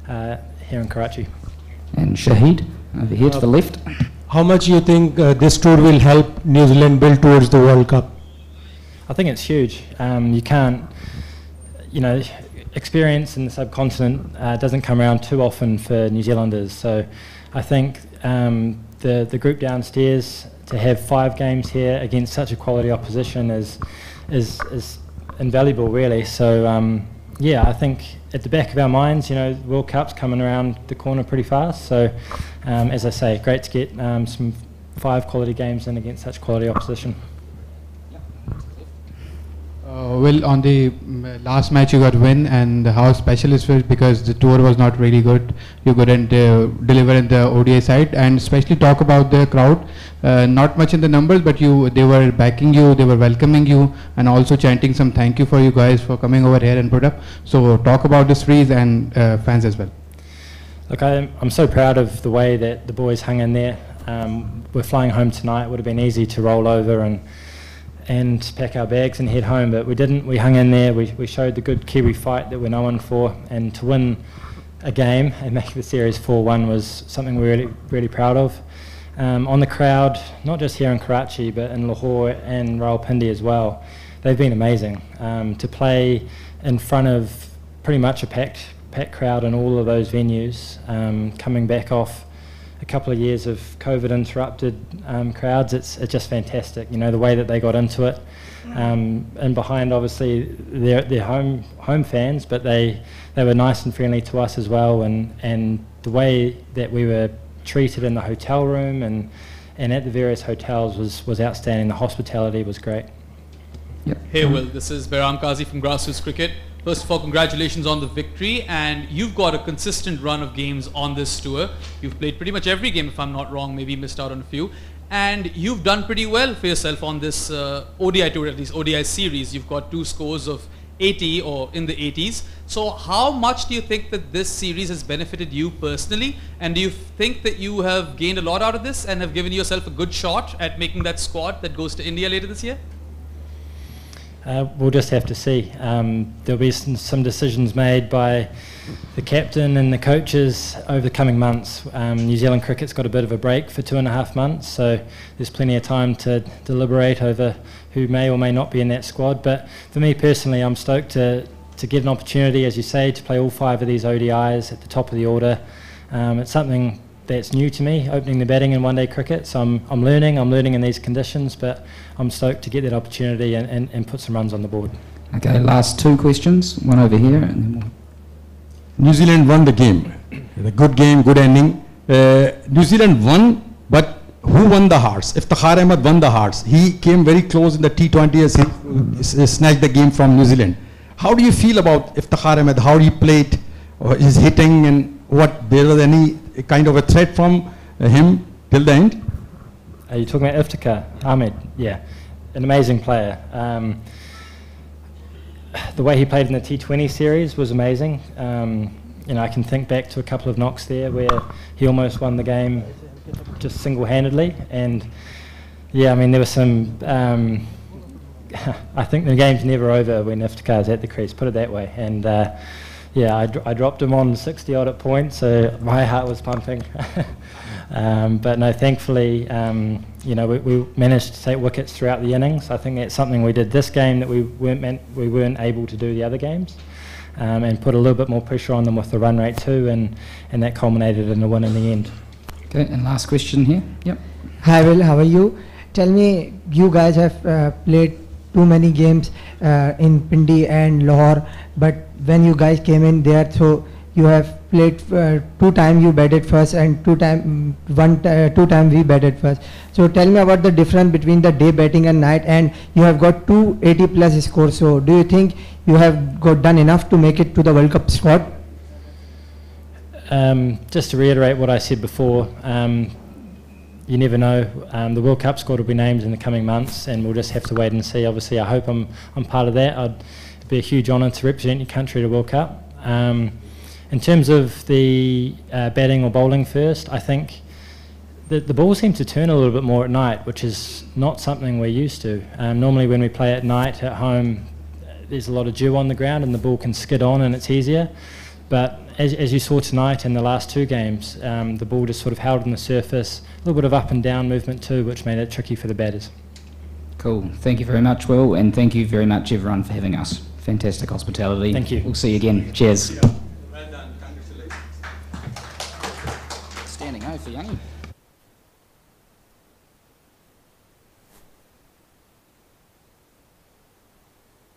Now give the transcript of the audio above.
here in Karachi. And Shahid, over here to the left. How much do you think this tour will help New Zealand build towards the World Cup? I think it's huge. You can't, experience in the subcontinent doesn't come around too often for New Zealanders. So I think the group downstairs, to have 5 games here against such a quality opposition is invaluable, really. So I think at the back of our minds, World Cup's coming around the corner pretty fast. So as I say, great to get some 5 quality games in against such quality opposition. Well, on the last match you got win, and how special is it because the tour was not really good. You couldn't deliver in the ODI side, and especially talk about the crowd. Not much in the numbers, but they were backing you, they were welcoming you, and also chanting some thank you for you guys for coming over here and put up. So talk about the Freeze and fans as well. Look, I'm so proud of the way that the boys hung in there. We're flying home tonight. It would have been easy to roll over and pack our bags and head home, but we didn't. We hung in there. We showed the good Kiwi fight that we're known for, and to win a game and make the series 4-1 was something we're really, really proud of. On the crowd, not just here in Karachi, but in Lahore and Rawalpindi as well, they've been amazing. To play in front of pretty much a packed crowd in all of those venues, coming back off a couple of years of COVID interrupted crowds, it's just fantastic. The way that they got into it, and behind obviously their home fans, but they were nice and friendly to us as well, and the way that we were treated in the hotel room and at the various hotels was outstanding. The hospitality was great. Yep. Hey Will, this is Behram Qazi from Grassroots Cricket. First of all, congratulations on the victory, and you've got a consistent run of games on this tour. You've played pretty much every game, if I'm not wrong, maybe missed out on a few, and you've done pretty well for yourself on this ODI tour, at least ODI series. You've got 2 scores of 80 or in the 80s. So how much do you think that this series has benefited you personally, and do you think that you have gained a lot out of this and have given yourself a good shot at making that squad that goes to India later this year? We'll just have to see. There'll be some decisions made by the captain and the coaches over the coming months. New Zealand cricket's got a bit of a break for 2.5 months, so there's plenty of time to deliberate over who may or may not be in that squad. But for me personally, I'm stoked to get an opportunity, as you say, to play all 5 of these ODIs at the top of the order. It's something that's new to me, opening the batting in one-day cricket, so I'm learning in these conditions, but I'm stoked to get that opportunity and put some runs on the board. Okay, last 2 questions, one over here, and then we'll... New Zealand won the game. A good game, good ending. New Zealand won, but who won the hearts? Iftikhar Ahmed won the hearts. He came very close in the T20 as he snatched the game from New Zealand. How do you feel about Iftikhar Ahmed, how he played, his hitting, and what, there was any kind of a threat from him till the end? Are you talking about Iftikhar Ahmed? Yeah, an amazing player. The way he played in the T20 series was amazing. I can think back to a couple of knocks there where he almost won the game just single-handedly. And yeah, there was some... I think the game's never over when Iftikhar's at the crease, put it that way. And I dropped him on 60 odd at points, so my heart was pumping. But no, thankfully, we managed to take wickets throughout the innings. I think that's something we did this game that we weren't able to do the other games, and put a little bit more pressure on them with the run rate too, and that culminated in a win in the end. Okay, and last question here. Yep. Hi Will, how are you? Tell me, you guys have played too many games in Pindi and Lahore, but when you guys came in there, so you have played 2 times you batted first and 2 times we batted first. So tell me about the difference between the day batting and night, and you have got 2 80+ scores. So do you think you have done enough to make it to the World Cup squad? Just to reiterate what I said before, you never know. The World Cup squad will be named in the coming months, and we'll just have to wait and see. Obviously, I hope I'm part of that. It'd be a huge honour to represent your country at a World Cup. In terms of the batting or bowling first, I think the ball seems to turn a little bit more at night, which is not something we're used to. Normally when we play at night at home, there's a lot of dew on the ground and the ball can skid on and it's easier. But as you saw tonight in the last two games, the ball just sort of held on the surface, a little bit of up and down movement too, which made it tricky for the batters. Cool. Thank you very much, Will, and thank you very much, everyone, for having us. Fantastic hospitality. Thank you. We'll see you again. Cheers. Well done. Congratulations. Standing O for Youngie.